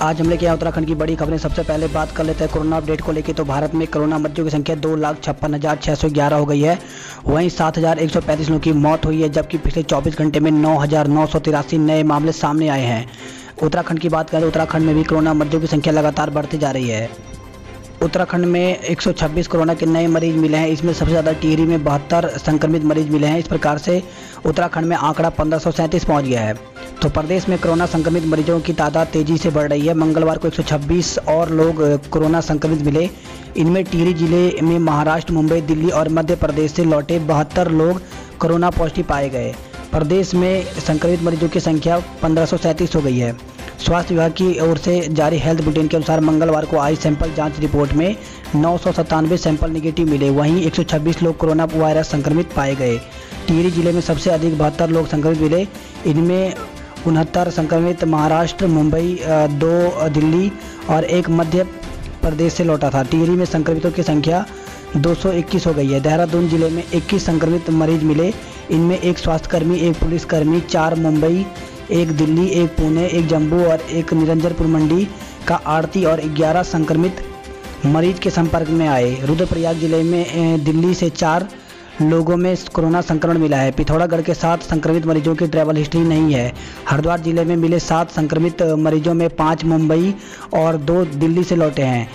आज हम लेके आए उत्तराखंड की बड़ी खबरें। सबसे पहले बात कर लेते हैं कोरोना अपडेट को लेकर। तो भारत में कोरोना मृत्यु की संख्या 2,56,611 हो गई है। वहीं 7,135 लोगों की मौत हुई है, जबकि पिछले 24 घंटे में 9,983 नए मामले सामने आए हैं। उत्तराखंड की बात करें, उत्तराखंड में भी कोरोना मृत्यु की संख्या लगातार बढ़ती जा रही है। उत्तराखंड में 126 कोरोना के नए मरीज मिले हैं। इसमें सबसे ज़्यादा टिहरी में 72 संक्रमित मरीज मिले हैं। इस प्रकार से उत्तराखंड में आंकड़ा 1537 पहुंच गया है। तो प्रदेश में कोरोना संक्रमित मरीजों की तादाद तेजी से बढ़ रही है। मंगलवार को 126 और लोग कोरोना संक्रमित मिले। इनमें टिहरी जिले में महाराष्ट्र, मुंबई, दिल्ली और मध्य प्रदेश से लौटे 72 लोग कोरोना पॉजिटिव पाए गए। प्रदेश में संक्रमित मरीजों की संख्या 1537 हो गई है। स्वास्थ्य विभाग की ओर से जारी हेल्थ बुलेटिन के अनुसार मंगलवार को आई सैंपल जांच रिपोर्ट में 997 सैंपल नेगेटिव मिले। वहीं 126 लोग कोरोना वायरस संक्रमित पाए गए। टिहरी जिले में सबसे अधिक 72 लोग संक्रमित मिले। इनमें 69 संक्रमित महाराष्ट्र, मुंबई, 2 दिल्ली और 1 मध्य प्रदेश से लौटा था। टिहरी में संक्रमितों की संख्या 221 हो गई है। देहरादून जिले में 21 संक्रमित मरीज मिले। इनमें 1 स्वास्थ्यकर्मी, 1 पुलिसकर्मी, 4 मुंबई, 1 दिल्ली, 1 पुणे, 1 जम्मू और 1 निरंजनपुर मंडी का आड़ती और 11 संक्रमित मरीज के संपर्क में आए। रुद्रप्रयाग जिले में दिल्ली से 4 लोगों में कोरोना संक्रमण मिला है। पिथौरागढ़ के 7 संक्रमित मरीजों की ट्रैवल हिस्ट्री नहीं है। हरिद्वार जिले में मिले 7 संक्रमित मरीजों में 5 मुंबई और 2 दिल्ली से लौटे हैं।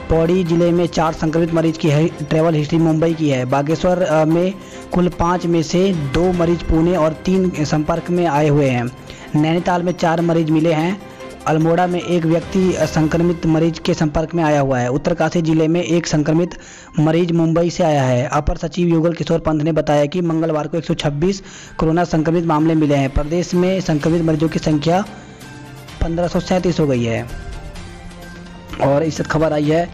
पौड़ी जिले में 4 संक्रमित मरीज की ट्रैवल हिस्ट्री मुंबई की है। बागेश्वर में कुल 5 में से 2 मरीज पुणे और 3 संपर्क में आए हुए हैं। नैनीताल में 4 मरीज मिले हैं। अल्मोड़ा में 1 व्यक्ति संक्रमित मरीज के संपर्क में आया हुआ है। उत्तरकाशी जिले में 1 संक्रमित मरीज मुंबई से आया है। अपर सचिव युगल किशोर पंत ने बताया कि मंगलवार को 126 कोरोना संक्रमित मामले मिले हैं। प्रदेश में संक्रमित मरीजों की संख्या 1537 हो गई है। और इस खबर आई है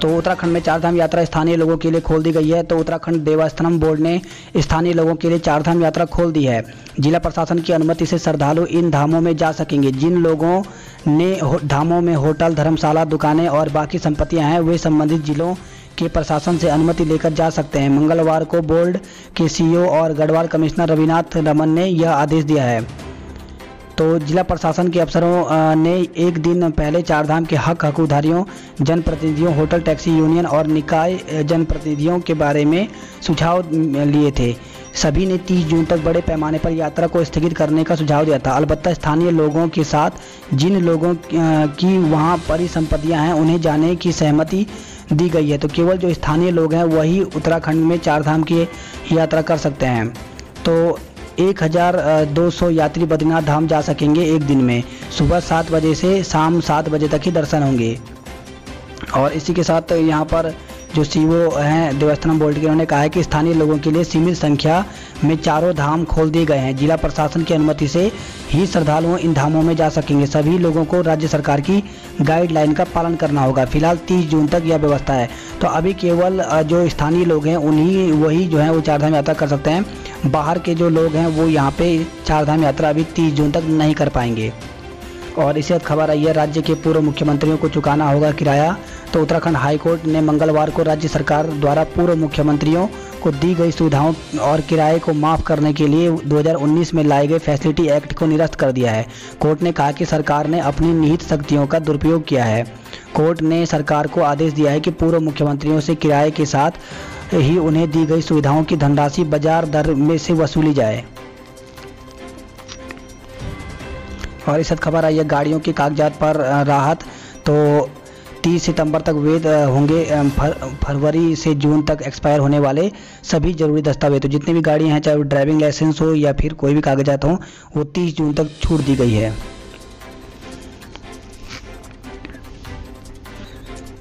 तो उत्तराखंड में 4 धाम यात्रा स्थानीय लोगों के लिए खोल दी गई है। तो उत्तराखंड देवस्थानम बोर्ड ने स्थानीय लोगों के लिए 4 धाम यात्रा खोल दी है। जिला प्रशासन की अनुमति से श्रद्धालु इन धामों में जा सकेंगे। जिन लोगों ने धामों में होटल, धर्मशाला, दुकानें और बाकी संपत्तियां हैं, वे संबंधित जिलों के प्रशासन से अनुमति लेकर जा सकते हैं। मंगलवार को बोर्ड के सीईओ और गढ़वाल कमिश्नर रविनाथ रमन ने यह आदेश दिया है। तो जिला प्रशासन के अफसरों ने 1 दिन पहले 4 धाम के हकदारियों, जनप्रतिनिधियों, होटल टैक्सी यूनियन और निकाय जनप्रतिनिधियों के बारे में सुझाव लिए थे। सभी ने 30 जून तक बड़े पैमाने पर यात्रा को स्थगित करने का सुझाव दिया था। अलबत्ता स्थानीय लोगों के साथ जिन लोगों की वहां परिसंपत्तियां हैं, उन्हें जाने की सहमति दी गई है। तो केवल जो स्थानीय लोग हैं वही उत्तराखंड में 4 धाम की यात्रा कर सकते हैं। तो 1200 यात्री बद्रीनाथ धाम जा सकेंगे एक दिन में। सुबह 7 बजे से शाम 7 बजे तक ही दर्शन होंगे। और इसी के साथ यहाँ पर जो सीईओ हैं देवस्थानम बोर्ड के, उन्होंने कहा है कि स्थानीय लोगों के लिए सीमित संख्या में 4 धाम खोल दिए गए हैं। जिला प्रशासन की अनुमति से ही श्रद्धालु इन धामों में जा सकेंगे। सभी लोगों को राज्य सरकार की गाइडलाइन का पालन करना होगा। फिलहाल 30 जून तक यह व्यवस्था है। तो अभी केवल जो स्थानीय लोग हैं वही जो है वो 4 धाम यात्रा कर सकते हैं। बाहर के जो लोग हैं वो यहाँ पे 4 धाम यात्रा अभी 30 जून तक नहीं कर पाएंगे। और इसी वक्त खबर आई है, राज्य के पूर्व मुख्यमंत्रियों को चुकाना होगा किराया। तो उत्तराखंड हाईकोर्ट ने मंगलवार को राज्य सरकार द्वारा पूर्व मुख्यमंत्रियों को दी गई सुविधाओं और किराए को माफ़ करने के लिए 2019 में लाए गए फैसिलिटी एक्ट को निरस्त कर दिया है। कोर्ट ने कहा कि सरकार ने अपनी निहित शक्तियों का दुरुपयोग किया है। कोर्ट ने सरकार को आदेश दिया है कि पूर्व मुख्यमंत्रियों से किराए के साथ ही उन्हें दी गई सुविधाओं की धनराशि बाजार दर में से वसूली जाए। और इस खबर आई है, गाड़ियों के कागजात पर राहत। तो 30 सितंबर तक वैध होंगे फरवरी से जून तक एक्सपायर होने वाले सभी जरूरी दस्तावेज। तो जितनी भी गाड़ियां हैं, चाहे वो ड्राइविंग लाइसेंस हो या फिर कोई भी कागजात हो, वो 30 जून तक छूट दी गई है।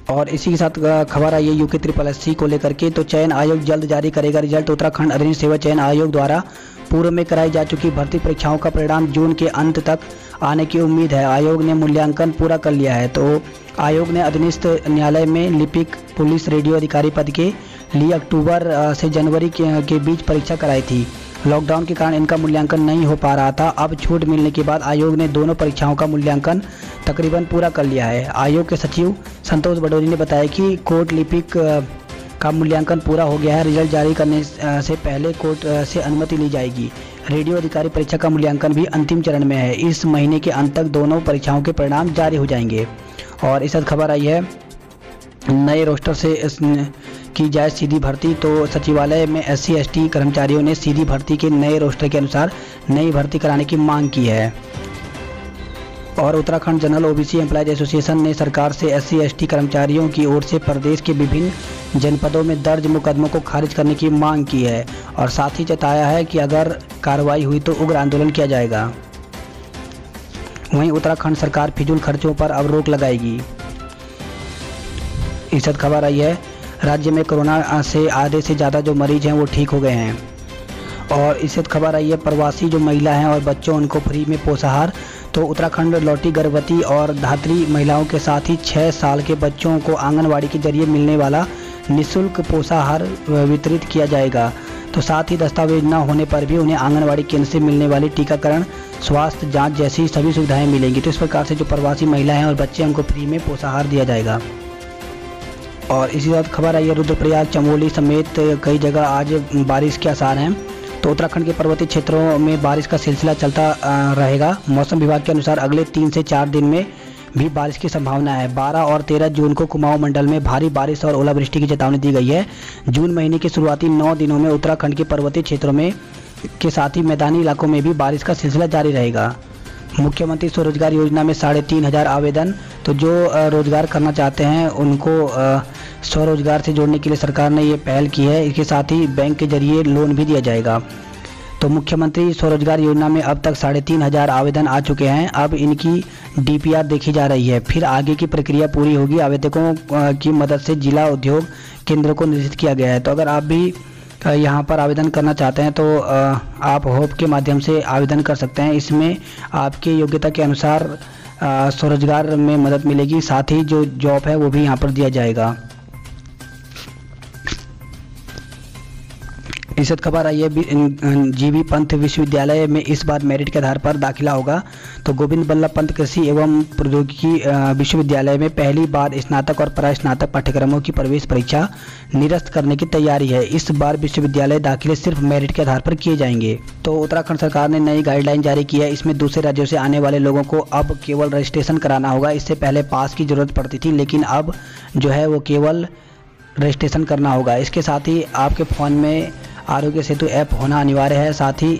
और इसी के साथ खबर आई है यूके SSSC को लेकर के। तो चयन आयोग जल्द जारी करेगा रिजल्ट। उत्तराखंड अधीन सेवा चयन आयोग द्वारा पूर्व में कराई जा चुकी भर्ती परीक्षाओं का परिणाम जून के अंत तक आने की उम्मीद है। आयोग ने मूल्यांकन पूरा कर लिया है। तो आयोग ने अधीनस्थ न्यायालय में लिपिक, पुलिस, रेडियो अधिकारी पद के लिए अक्टूबर से जनवरी के बीच परीक्षा कराई थी। लॉकडाउन के कारण इनका मूल्यांकन नहीं हो पा रहा था। अब छूट मिलने के बाद आयोग ने दोनों परीक्षाओं का मूल्यांकन तकरीबन पूरा कर लिया है। आयोग के सचिव संतोष बडोरी ने बताया कि कोर्ट लिपिक का मूल्यांकन पूरा हो गया है। रिजल्ट जारी करने से पहले कोर्ट से अनुमति ली जाएगी। रेडियो अधिकारी परीक्षा का मूल्यांकन भी अंतिम चरण में है। इस महीने के अंत तक दोनों परीक्षाओं के परिणाम जारी हो जाएंगे। और इस खबर आई है नए रोस्टर से की जाए सीधी भर्ती। तो सचिवालय में SC ST कर्मचारियों ने सीधी भर्ती के नए रोस्टर के अनुसार नई भर्ती कराने की मांग की है। और Uttarakhand general OBC employees association ने सरकार से SC ST कर्मचारियों की ओर से प्रदेश के विभिन्न जनपदों में दर्ज मुकदमों को खारिज करने की मांग की है और साथ ही जताया है कि अगर कार्रवाई हुई तो उग्र आंदोलन किया जाएगा। वहीं उत्तराखंड सरकार फिजूल खर्चों पर अब रोक लगाएगी। इस खबर आई है राज्य में कोरोना से आधे से ज़्यादा जो मरीज हैं वो ठीक हो गए हैं। और इससे खबर आई है प्रवासी जो महिला हैं और बच्चों उनको फ्री में पोषाहार। तो उत्तराखंड लौटी गर्भवती और धात्री महिलाओं के साथ ही 6 साल के बच्चों को आंगनवाड़ी के जरिए मिलने वाला निःशुल्क पोषाहार वितरित किया जाएगा। तो साथ ही दस्तावेज न होने पर भी उन्हें आंगनवाड़ी केंद्र से मिलने वाली टीकाकरण, स्वास्थ्य जाँच जैसी सभी सुविधाएँ मिलेंगी। तो इस प्रकार से जो प्रवासी महिलाएँ और बच्चे उनको फ्री में पोषाहार दिया जाएगा। और इसी साथ खबर आई है रुद्रप्रयाग, चमोली समेत कई जगह आज बारिश के आसार हैं। तो उत्तराखंड के पर्वतीय क्षेत्रों में बारिश का सिलसिला चलता रहेगा। मौसम विभाग के अनुसार अगले 3 से 4 दिन में भी बारिश की संभावना है। 12 और 13 जून को कुमाऊं मंडल में भारी बारिश और ओलावृष्टि की चेतावनी दी गई है। जून महीने के शुरुआती 9 दिनों में उत्तराखंड के पर्वतीय क्षेत्रों में के साथ ही मैदानी इलाकों में भी बारिश का सिलसिला जारी रहेगा। मुख्यमंत्री स्वरोजगार योजना में 3,500 आवेदन। तो जो रोजगार करना चाहते हैं उनको स्वरोजगार से जोड़ने के लिए सरकार ने ये पहल की है। इसके साथ ही बैंक के जरिए लोन भी दिया जाएगा। तो मुख्यमंत्री स्वरोजगार योजना में अब तक 3,500 आवेदन आ चुके हैं। अब इनकी DPR देखी जा रही है, फिर आगे की प्रक्रिया पूरी होगी। आवेदकों की मदद से जिला उद्योग केंद्रों को निर्देशित किया गया है। तो अगर आप भी यहाँ पर आवेदन करना चाहते हैं तो आप होप के माध्यम से आवेदन कर सकते हैं। इसमें आपके योग्यता के अनुसार स्वरोजगार में मदद मिलेगी, साथ ही जो जॉब है वो भी यहाँ पर दिया जाएगा। इस खबर आई है GV पंत विश्वविद्यालय में इस बार मेरिट के आधार पर दाखिला होगा। तो गोविंद बल्लभ पंत कृषि एवं प्रौद्योगिकी विश्वविद्यालय में पहली बार स्नातक और परास्नातक पाठ्यक्रमों की प्रवेश परीक्षा निरस्त करने की तैयारी है। इस बार विश्वविद्यालय दाखिले सिर्फ मेरिट के आधार पर किए जाएंगे। तो उत्तराखंड सरकार ने नई गाइडलाइन जारी की है। इसमें दूसरे राज्यों से आने वाले लोगों को अब केवल रजिस्ट्रेशन कराना होगा। इससे पहले पास की ज़रूरत पड़ती थी, लेकिन अब जो है वो केवल रजिस्ट्रेशन करना होगा। इसके साथ ही आपके फ़ोन में आरोग्य सेतु ऐप होना अनिवार्य है। साथ ही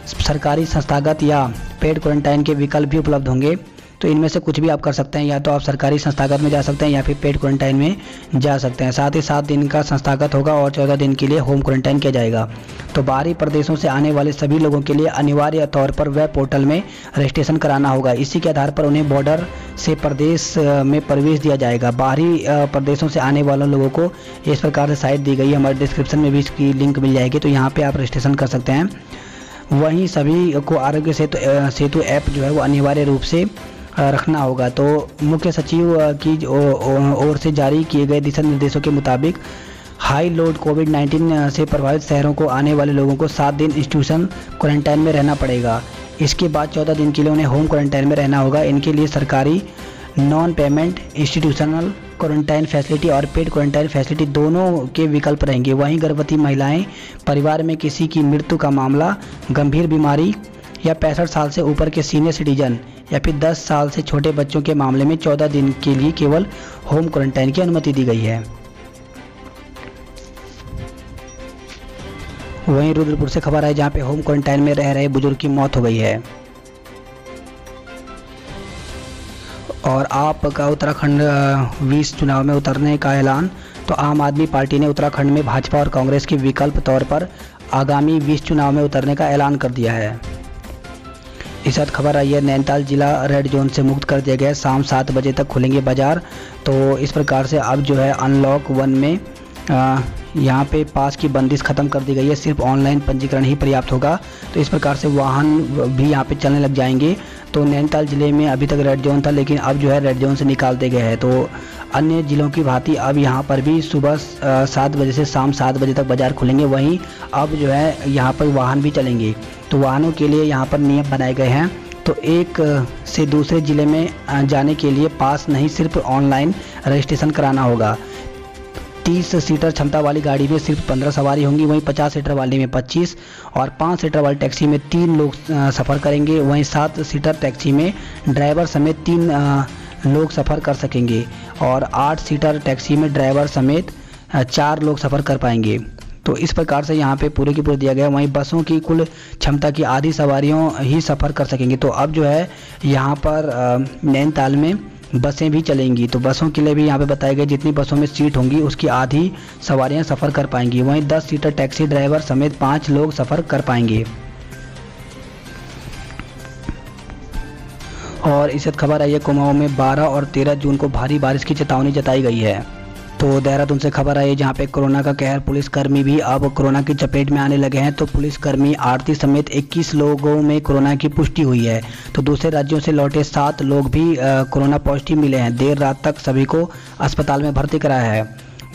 सरकारी, संस्थागत या पेड क्वारंटाइन के विकल्प भी उपलब्ध होंगे। तो इनमें से कुछ भी आप कर सकते हैं, या तो आप सरकारी संस्थागत में जा सकते हैं या फिर पेड क्वारंटाइन में जा सकते हैं। साथ ही 7 दिन का संस्थागत होगा और 14 दिन के लिए होम क्वारंटाइन किया जाएगा। तो बाहरी प्रदेशों से आने वाले सभी लोगों के लिए अनिवार्य तौर पर वेब पोर्टल में रजिस्ट्रेशन कराना होगा। इसी के आधार पर उन्हें बॉर्डर से प्रदेश में प्रवेश दिया जाएगा। बाहरी प्रदेशों से आने वाले लोगों को इस प्रकार से साइट दी गई है, हमारे डिस्क्रिप्शन में भी इसकी लिंक मिल जाएगी। तो यहाँ पर आप रजिस्ट्रेशन कर सकते हैं। वहीं सभी को आरोग्य सेतु ऐप जो है वो अनिवार्य रूप से रखना होगा। तो मुख्य सचिव की ओर से जारी किए गए दिशा निर्देशों के मुताबिक हाई लोड कोविड-19 से प्रभावित शहरों को आने वाले लोगों को 7 दिन इंस्टीट्यूशन क्वारंटाइन में रहना पड़ेगा। इसके बाद 14 दिन के लिए उन्हें होम क्वारंटाइन में रहना होगा। इनके लिए सरकारी non payment institutional quarantine facility और पेड क्वारंटाइन फैसिलिटी दोनों के विकल्प रहेंगे। वहीं गर्भवती महिलाएं, परिवार में किसी की मृत्यु का मामला, गंभीर बीमारी या 65 साल से ऊपर के सीनियर सिटीजन या फिर 10 साल से छोटे बच्चों के मामले में 14 दिन के लिए केवल होम क्वारंटाइन की अनुमति दी गई है। वहीं रुद्रपुर से खबर है जहां पे होम क्वारंटाइन में रह रहे बुजुर्ग की मौत हो गई है। और आपका उत्तराखंड 20 चुनाव में उतरने का ऐलान। तो आम आदमी पार्टी ने उत्तराखंड में भाजपा और कांग्रेस के विकल्प तौर पर आगामी 20 चुनाव में उतरने का ऐलान कर दिया है। इस साथ खबर आई है नैनीताल जिला रेड जोन से मुक्त कर दिया गया है। शाम 7 बजे तक खुलेंगे बाजार। तो इस प्रकार से अब जो है अनलॉक 1 में यहाँ पे पास की बंदिश खत्म कर दी गई है। सिर्फ ऑनलाइन पंजीकरण ही पर्याप्त होगा। तो इस प्रकार से वाहन भी यहाँ पे चलने लग जाएंगे। तो नैनीताल जिले में अभी तक रेड जोन था, लेकिन अब जो है रेड जोन से निकाल दिए गए हैं। तो अन्य जिलों की भांति अब यहाँ पर भी सुबह 7 बजे से शाम 7 बजे तक बाजार खुलेंगे। वहीं अब जो है यहाँ पर वाहन भी चलेंगे। तो वाहनों के लिए यहाँ पर नियम बनाए गए हैं। तो एक से दूसरे ज़िले में जाने के लिए पास नहीं, सिर्फ ऑनलाइन रजिस्ट्रेशन कराना होगा। 30 सीटर क्षमता वाली गाड़ी में सिर्फ 15 सवारी होंगी, वहीं 50 सीटर वाली में 25 और 5 सीटर वाली टैक्सी में 3 लोग सफ़र करेंगे। वहीं 7 सीटर टैक्सी में ड्राइवर समेत 3 लोग सफ़र कर सकेंगे और 8 सीटर टैक्सी में ड्राइवर समेत 4 लोग सफ़र कर पाएंगे। तो इस प्रकार से यहाँ पे पूरे की पूरे दिया गया। वहीं बसों की कुल क्षमता की आधी सवारियों ही सफ़र कर सकेंगे। तो अब जो है यहाँ पर नैनीताल में बसें भी चलेंगी, तो बसों के लिए भी यहाँ पे बताया गया जितनी बसों में सीट होंगी उसकी आधी सवारियाँ सफ़र कर पाएंगी। वहीं 10 सीटर टैक्सी ड्राइवर समेत 5 लोग सफ़र कर पाएंगे। और इस खबर आई है कुमाऊं में 12 और 13 जून को भारी बारिश की चेतावनी जताई गई है। तो देहरादून से खबर आई है जहाँ पे कोरोना का कहर, पुलिसकर्मी भी अब कोरोना की चपेट में आने लगे हैं। तो पुलिसकर्मी आरती समेत 21 लोगों में कोरोना की पुष्टि हुई है। तो दूसरे राज्यों से लौटे 7 लोग भी कोरोना पॉजिटिव मिले हैं। देर रात तक सभी को अस्पताल में भर्ती कराया है।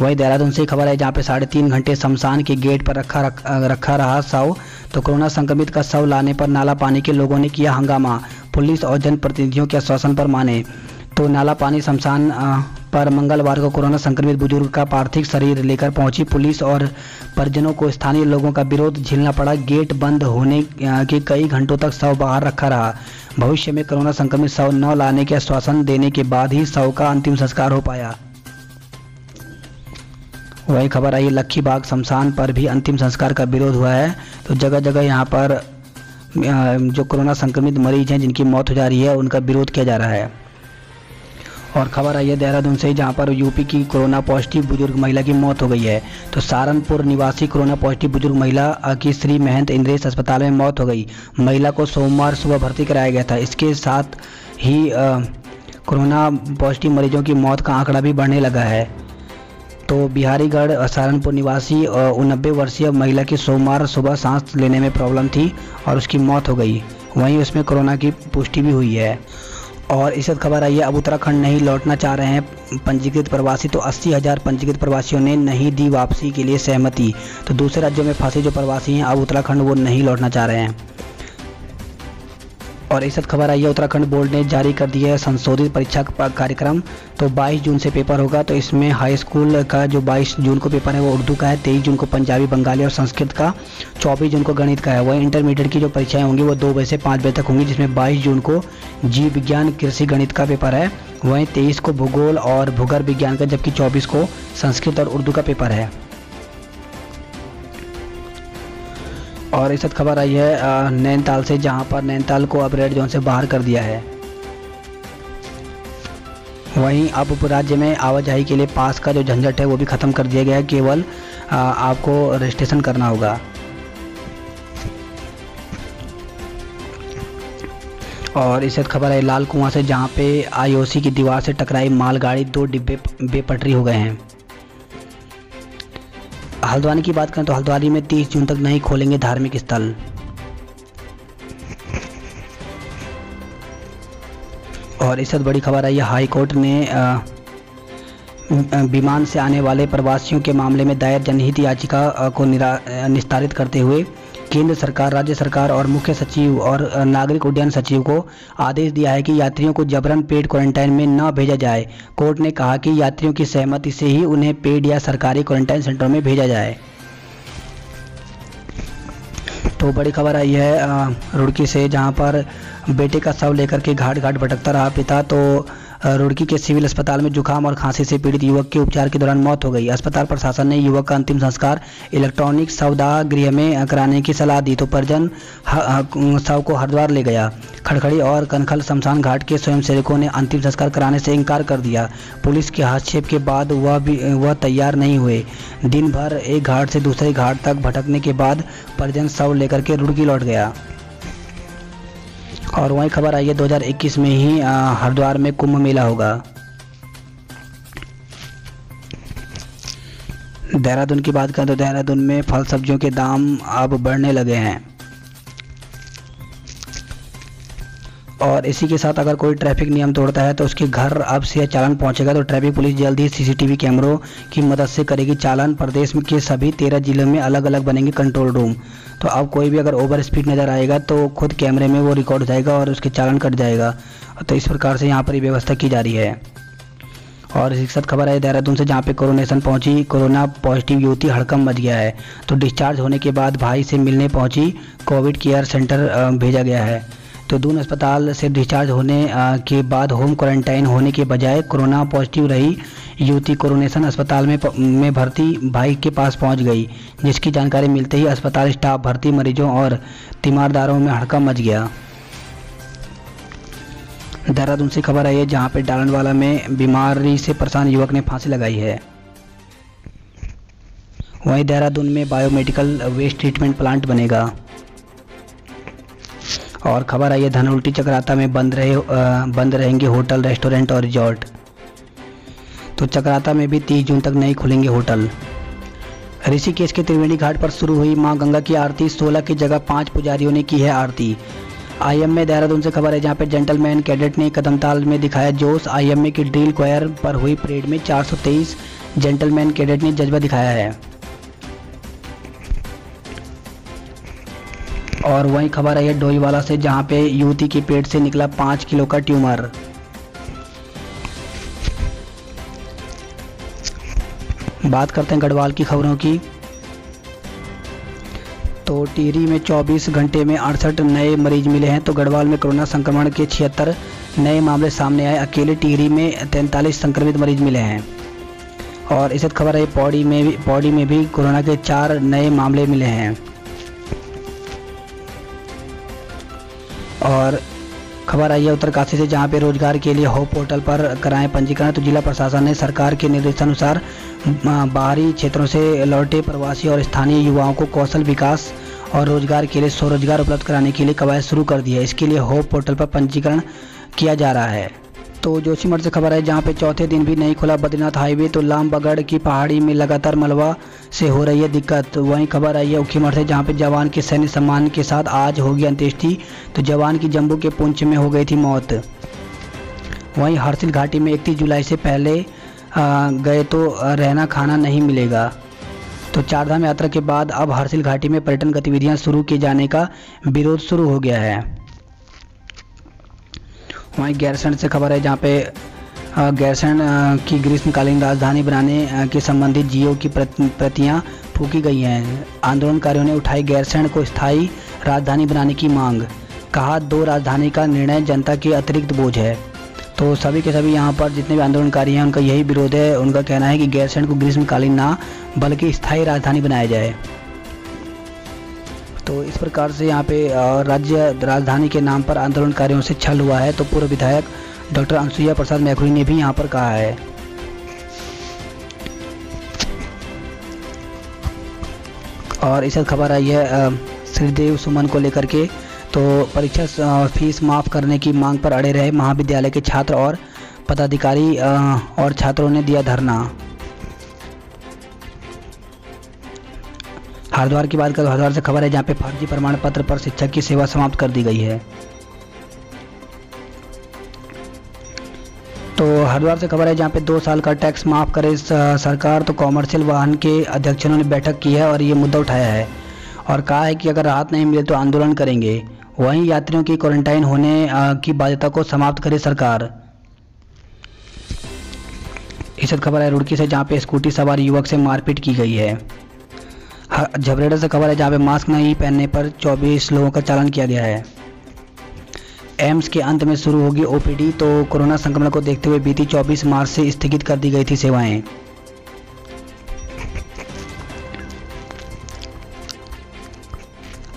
वहीं देहरादून से खबर है जहाँ पे 3.5 घंटे शमशान के गेट पर रखा रहा शव। तो कोरोना संक्रमित का शव लाने पर नाला पानी के लोगों ने किया हंगामा, पुलिस और जनप्रतिनिधियों के आश्वासन पर माने। तो नाला पानी शमशान पर मंगलवार को कोरोना संक्रमित बुजुर्ग का पार्थिव शरीर लेकर पहुंची पुलिस और परिजनों को स्थानीय लोगों का विरोध झेलना पड़ा। गेट बंद होने के कई घंटों तक शव बाहर रखा रहा। भविष्य में कोरोना संक्रमित शव न लाने के आश्वासन देने के बाद ही शव का अंतिम संस्कार हो पाया। वही खबर आई लक्खीबाग शमशान पर भी अंतिम संस्कार का विरोध हुआ है। तो जगह जगह यहाँ पर जो कोरोना संक्रमित मरीज हैं जिनकी मौत हो जा रही है उनका विरोध किया जा रहा है। और खबर आई है देहरादून से जहां पर यूपी की कोरोना पॉजिटिव बुजुर्ग महिला की मौत हो गई है। तो सहारनपुर निवासी कोरोना पॉजिटिव बुजुर्ग महिला की श्री महंत इंद्रेश अस्पताल में मौत हो गई। महिला को सोमवार सुबह भर्ती कराया गया था। इसके साथ ही कोरोना पॉजिटिव मरीजों की मौत का आंकड़ा भी बढ़ने लगा है। तो बिहारीगढ़ सहारनपुर निवासी 89 वर्षीय महिला की सोमवार सुबह सांस लेने में प्रॉब्लम थी और उसकी मौत हो गई। वहीं उसमें कोरोना की पुष्टि भी हुई है। और इस खबर आई है अब उत्तराखंड नहीं लौटना चाह रहे हैं पंजीकृत प्रवासी। तो 80,000 पंजीकृत प्रवासियों ने नहीं दी वापसी के लिए सहमति। तो दूसरे राज्यों में फंसे जो प्रवासी हैं अब उत्तराखंड वो नहीं लौटना चाह रहे हैं। और इस खबर आई है उत्तराखंड बोर्ड ने जारी कर दिया है संशोधित परीक्षा कार्यक्रम। तो 22 जून से पेपर होगा। तो इसमें हाई स्कूल का जो 22 जून को पेपर है वो उर्दू का है, 23 जून को पंजाबी, बंगाली और संस्कृत का, 24 जून को गणित का है। वहीं इंटरमीडिएट की जो परीक्षाएं होंगी वो 2 बजे से 5 बजे तक होंगी, जिसमें 22 जून को जीव विज्ञान, कृषि, गणित का पेपर है। वहीं 23 को भूगोल और भूगर्भ विज्ञान का, जबकि 24 को संस्कृत और उर्दू का पेपर है। और इस खबर आई है नैनीताल से जहां पर नैनीताल को अब रेड जोन से बाहर कर दिया है। वहीं अब राज्य में आवाजाही के लिए पास का जो झंझट है वो भी ख़त्म कर दिया गया है। केवल आपको रजिस्ट्रेशन करना होगा। और इस खबर है लाल कुआं से जहां पे आईओसी की दीवार से टकराई मालगाड़ी, 2 डिब्बे बेपटरी हो गए हैं। हल्द्वानी की बात करें तो हल्द्वानी में 30 जून तक नहीं खोलेंगे धार्मिक स्थल। और इससे बड़ी खबर आई है हाई कोर्ट ने विमान से आने वाले प्रवासियों के मामले में दायर जनहित याचिका को निस्तारित करते हुए केंद्र सरकार, राज्य सरकार और मुख्य सचिव और नागरिक उड्डयन सचिव को आदेश दिया है कि यात्रियों को जबरन पेड क्वारंटाइन में न भेजा जाए। कोर्ट ने कहा कि यात्रियों की सहमति से ही उन्हें पेड या सरकारी क्वारंटाइन सेंटर में भेजा जाए। तो बड़ी खबर आई है रुड़की से जहां पर बेटे का शव लेकर के घाट घाट भटकता रहा पिता। तो रुड़की के सिविल अस्पताल में जुकाम और खांसी से पीड़ित युवक के उपचार के दौरान मौत हो गई। अस्पताल प्रशासन ने युवक का अंतिम संस्कार इलेक्ट्रॉनिक शवदाह गृह में कराने की सलाह दी। तो परिजन शव को हरिद्वार ले गया। खड़खड़ी और कनखल शमशान घाट के स्वयंसेवकों ने अंतिम संस्कार कराने से इनकार कर दिया। पुलिस के हस्तक्षेप के बाद वह तैयार नहीं हुए। दिन भर एक घाट से दूसरे घाट तक भटकने के बाद परिजन शव लेकर के रुड़की लौट गया। और वहीं खबर आई है 2021 में ही हरिद्वार में कुंभ मेला होगा। देहरादून की बात करें तो देहरादून में फल सब्जियों के दाम अब बढ़ने लगे हैं। और इसी के साथ अगर कोई ट्रैफिक नियम तोड़ता है तो उसके घर अब से चालान पहुंचेगा। तो ट्रैफिक पुलिस जल्द ही सीसीटीवी कैमरों की मदद से करेगी चालान। प्रदेश में के सभी 13 जिलों में अलग अलग बनेंगे कंट्रोल रूम। तो अब कोई भी अगर ओवर स्पीड नज़र आएगा तो खुद कैमरे में वो रिकॉर्ड हो जाएगा और उसके चालान कट जाएगा। तो इस प्रकार से यहाँ पर ये व्यवस्था की जा रही है। और इसी के साथ खबर है देहरादून से, जहाँ पे कोरोनेशन पहुंची कोरोना पॉजिटिव युवती, हड़कंप मच गया है। तो डिस्चार्ज होने के बाद भाई से मिलने पहुंची, कोविड केयर सेंटर भेजा गया है। तो दून अस्पताल से डिस्चार्ज होने के बाद होम क्वारंटाइन होने के बजाय कोरोना पॉजिटिव रही युवती कोरोनेशन अस्पताल में भर्ती भाई के पास पहुंच गई, जिसकी जानकारी मिलते ही अस्पताल स्टाफ, भर्ती मरीजों और तीमारदारों में हड़कंप मच गया। देहरादून से खबर आई है, जहां पे डालनवाला में बीमारी से परेशान युवक ने फांसी लगाई है। वहीं देहरादून में बायोमेडिकल वेस्ट ट्रीटमेंट प्लांट बनेगा। और खबर आई है धनउल्टी चक्राता में बंद रहेंगे होटल, रेस्टोरेंट और रिजॉर्ट। तो चक्राता में भी 30 जून तक नहीं खुलेंगे होटल। ऋषिकेश के त्रिवेणी घाट पर शुरू हुई मां गंगा की आरती, 16 की जगह 5 पुजारियों ने की है आरती। आईएमए देहरादून से खबर है, जहां पे जेंटलमैन कैडेट ने कदमताल में दिखाया जोश। आईएमए की ड्रिल क्वायर पर हुई परेड में 423 जेंटलमैन कैडेट ने जज्बा दिखाया है। और वहीं खबर आई है डोईवाला से, जहां पे युवती के पेट से निकला 5 किलो का ट्यूमर। बात करते हैं गढ़वाल की खबरों की। तो टिहरी में 24 घंटे में 68 नए मरीज मिले हैं। तो गढ़वाल में कोरोना संक्रमण के 76 नए मामले सामने आए। अकेले टिहरी में 43 संक्रमित मरीज मिले हैं। और इस खबर है पौड़ी में भी कोरोना के 4 नए मामले मिले हैं। और खबर आई है उत्तरकाशी से, जहां पे रोजगार के लिए होप पोर्टल पर कराएं पंजीकरण। तो जिला प्रशासन ने सरकार के निर्देशानुसार बाहरी क्षेत्रों से लौटे प्रवासी और स्थानीय युवाओं को कौशल विकास और रोजगार के लिए स्वरोजगार उपलब्ध कराने के लिए कवायद शुरू कर दी है। इसके लिए होप पोर्टल पर पंजीकरण किया जा रहा है। तो जोशीमठ से खबर है, जहां पे चौथे दिन भी नहीं खुला बद्रीनाथ हाईवे। तो लामबगड़ की पहाड़ी में लगातार मलबा से हो रही है दिक्कत। वहीं खबर आई है ऊखीमठ से, जहां पे जवान के सैन्य सम्मान के साथ आज होगी अंत्येष्टि। तो जवान की जम्मू के पुंछ में हो गई थी मौत। वहीं हरसिल घाटी में 31 जुलाई से पहले गए तो रहना खाना नहीं मिलेगा। तो चारधाम यात्रा के बाद अब हरसिल घाटी में पर्यटन गतिविधियां शुरू किए जाने का विरोध शुरू हो गया है। वहीं गैरसैंण से खबर है, जहां पे गैरसैंण की ग्रीष्मकालीन राजधानी बनाने के संबंधित जीओ की प्रतियां फूकी गई हैं। आंदोलनकारियों ने उठाई गैरसैंण को स्थायी राजधानी बनाने की मांग। कहा 2 राजधानी का निर्णय जनता के अतिरिक्त बोझ है। तो सभी के सभी यहाँ पर जितने भी आंदोलनकारी हैं उनका यही विरोध है। उनका कहना है कि गैरसैंण को ग्रीष्मकालीन ना बल्कि स्थायी राजधानी बनाया जाए। तो इस प्रकार से यहाँ पे राज्य राजधानी के नाम पर आंदोलनकारियों से छल हुआ है। तो पूर्व विधायक डॉक्टर अनसुईया प्रसाद मैखुरी ने भी यहाँ पर कहा है। और इस खबर आई है श्रीदेव सुमन को लेकर के। तो परीक्षा फीस माफ़ करने की मांग पर अड़े रहे महाविद्यालय के छात्र और पदाधिकारी और छात्रों ने दिया धरना। हरिद्वार की बात करें, हरिद्वार से खबर है, जहां पे फर्जी प्रमाण पत्र पर शिक्षक की सेवा समाप्त कर दी गई है। तो हरिद्वार से खबर है, जहां पे 2 साल का टैक्स माफ़ करे सरकार। तो कॉमर्शियल वाहन के अध्यक्षों ने बैठक की है और ये मुद्दा उठाया है और कहा है कि अगर राहत नहीं मिले तो आंदोलन करेंगे। वहीं यात्रियों की क्वारंटाइन होने की बाध्यता को समाप्त करे सरकार। इस खबर है रुड़की से, जहां पे स्कूटी सवार युवक से मारपीट की गई है। झबरेड़ा से खबर है, जहां पे मास्क नहीं पहनने पर 24 लोगों का चालान किया गया है। एम्स के अंत में शुरू होगी ओपीडी। तो कोरोना संक्रमण को देखते हुए बीती 24 मार्च से स्थगित कर दी गई थी सेवाएं।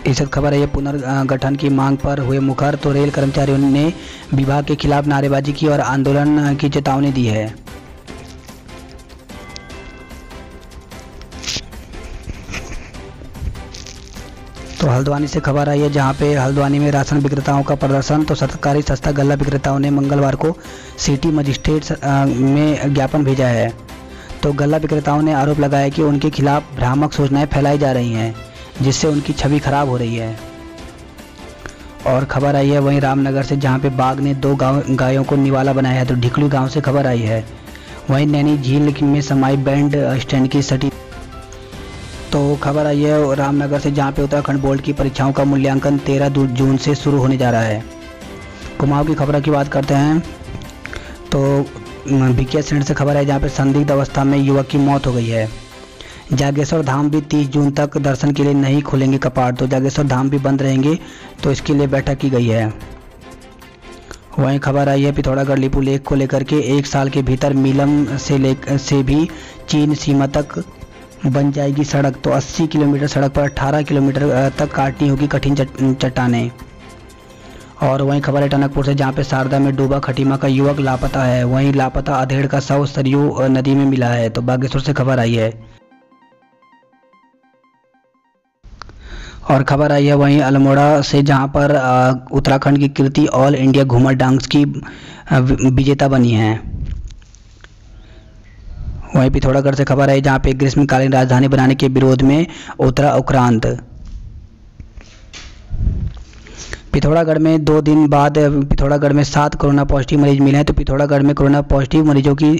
इस खबर है ये पुनर्गठन की मांग पर हुए मुखर। तो रेल कर्मचारियों ने विभाग के खिलाफ नारेबाजी की और आंदोलन की चेतावनी दी है। तो हल्द्वानी से खबर आई है, जहां पे हल्द्वानी में राशन विक्रेताओं का प्रदर्शन। तो सरकारी सस्ता गल्ला विक्रेताओं ने मंगलवार को सिटी मजिस्ट्रेट में ज्ञापन भेजा है। तो गल्ला विक्रेताओं ने आरोप लगाया कि उनके खिलाफ भ्रामक सूचनाएं फैलाई जा रही हैं, जिससे उनकी छवि खराब हो रही है। और खबर आई है वहीं रामनगर से, जहां पे बाघ ने 2 गायों को निवाला बनाया है। तो ढिकलू गांव से खबर आई है। वहीं नैनी झील में समाई बैंड स्टैंड की सटी। तो खबर आई है रामनगर से, जहां पे उत्तराखंड बोर्ड की परीक्षाओं का मूल्यांकन 13 जून से शुरू होने जा रहा है। कुमाऊं की खबर की बात करते हैं। तो बीकेएस से खबर है जहाँ पे संदिग्ध अवस्था में युवक की मौत हो गई है। जागेश्वर धाम भी 30 जून तक दर्शन के लिए नहीं खुलेंगे कपाट, तो जागेश्वर धाम भी बंद रहेंगे, तो इसके लिए बैठक की गई है। वहीं खबर आई है पिथौरागढ़ लिपू लेक को लेकर के 1 साल के भीतर मीलम से भी चीन सीमा तक बन जाएगी सड़क, तो 80 किलोमीटर सड़क पर 18 किलोमीटर तक काटनी होगी कठिन चट्टानें। और वहीं खबर है टनकपुर से जहां पे शारदा में डूबा खटीमा का युवक लापता है, वहीं लापता अधेड़ का शव सरयू नदी में मिला है, तो बागेश्वर से खबर आई है। और खबर आई है वहीं अल्मोड़ा से जहां पर उत्तराखंड की कीर्ति ऑल इंडिया घूमर डांस की विजेता बनी है। वहीं पिथौरागढ़ से खबर आई जहां पे ग्रीष्मकालीन राजधानी बनाने के विरोध में उतरा उक्रांत। पिथौरागढ़ में 2 दिन बाद पिथौरागढ़ में 7 कोरोना पॉजिटिव मरीज मिले हैं, तो पिथौरागढ़ में कोरोना पॉजिटिव मरीजों की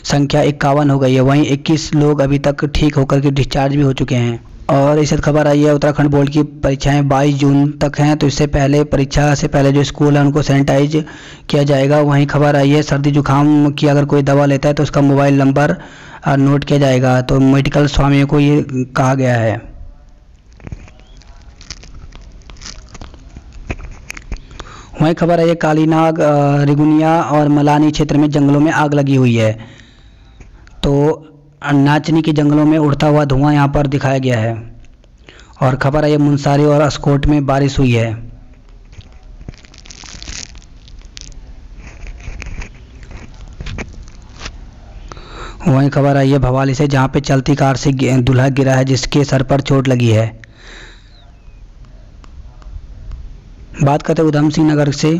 संख्या 51 हो गई है। वहीं 21 लोग अभी तक ठीक होकर के डिस्चार्ज भी हो चुके हैं। और इस खबर आई है उत्तराखंड बोर्ड की परीक्षाएं 22 जून तक हैं, तो इससे पहले परीक्षा से पहले जो स्कूल है उनको सैनिटाइज किया जाएगा। वहीं खबर आई है सर्दी जुकाम की अगर कोई दवा लेता है तो उसका मोबाइल नंबर नोट किया जाएगा, तो मेडिकल स्वामियों को ये कहा गया है। वहीं खबर है कालीनाग रिगुनिया और मलानी क्षेत्र में जंगलों में आग लगी हुई है, तो नाचनी के जंगलों में उड़ता हुआ धुआं यहां पर दिखाया गया है। और खबर है मुनस्यारी और अस्कोट में बारिश हुई है। वहीं खबर आई है भवाली से जहां पे चलती कार से दूल्हा गिरा है जिसके सर पर चोट लगी है। बात करते हैं उधम सिंह नगर से,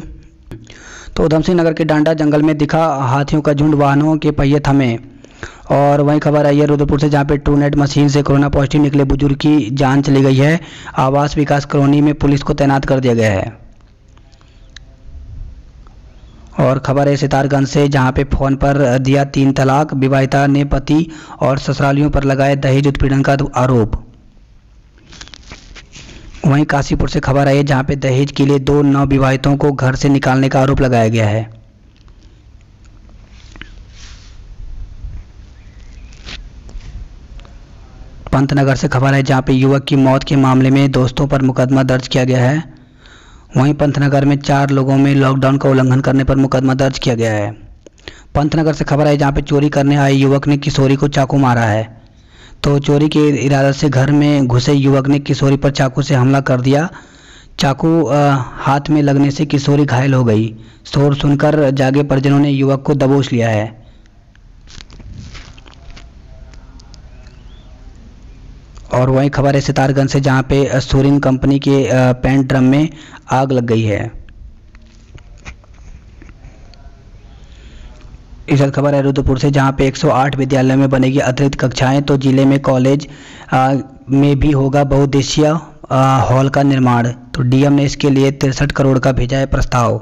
तो उधम सिंह नगर के डांडा जंगल में दिखा हाथियों का झुंड, वाहनों के पहिए थमे। और वहीं खबर आई है रुद्रपुर से जहां पे ट्रूनेट मशीन से कोरोना पॉजिटिव निकले बुजुर्ग की जान चली गई है। आवास विकास कॉलोनी में पुलिस को तैनात कर दिया गया है। और खबर है सितारगंज से जहां पे फोन पर दिया 3 तलाक, विवाहिता ने पति और ससुरालियों पर लगाए दहेज उत्पीड़न का आरोप। वहीं काशीपुर से खबर आई है जहां पे दहेज के लिए 2 नवविवाहितों को घर से निकालने का आरोप लगाया गया है। पंतनगर से खबर है जहां पे युवक की मौत के मामले में दोस्तों पर मुकदमा दर्ज किया गया है। वहीं पंतनगर में 4 लोगों में लॉकडाउन का उल्लंघन करने पर मुकदमा दर्ज किया गया है। पंतनगर से खबर है जहां पे चोरी करने आए युवक ने किशोरी को चाकू मारा है, तो चोरी के इरादे से घर में घुसे युवक ने किशोरी पर चाकू से हमला कर दिया। चाकू हाथ में लगने से किशोरी घायल हो गई। शोर सुनकर जागे परिजनों ने युवक को दबोच लिया है। और वहीं खबर है सितारगंज से जहां पे सूरिन कंपनी के पेंट ड्रम में आग लग गई है। इस खबर है रुद्रपुर से जहां पे 108 विद्यालयों में बनेगी अतिरिक्त कक्षाएं, तो जिले में कॉलेज में भी होगा बहुउद्देशीय हॉल का निर्माण, तो डीएम ने इसके लिए 63 करोड़ का भेजा है प्रस्ताव।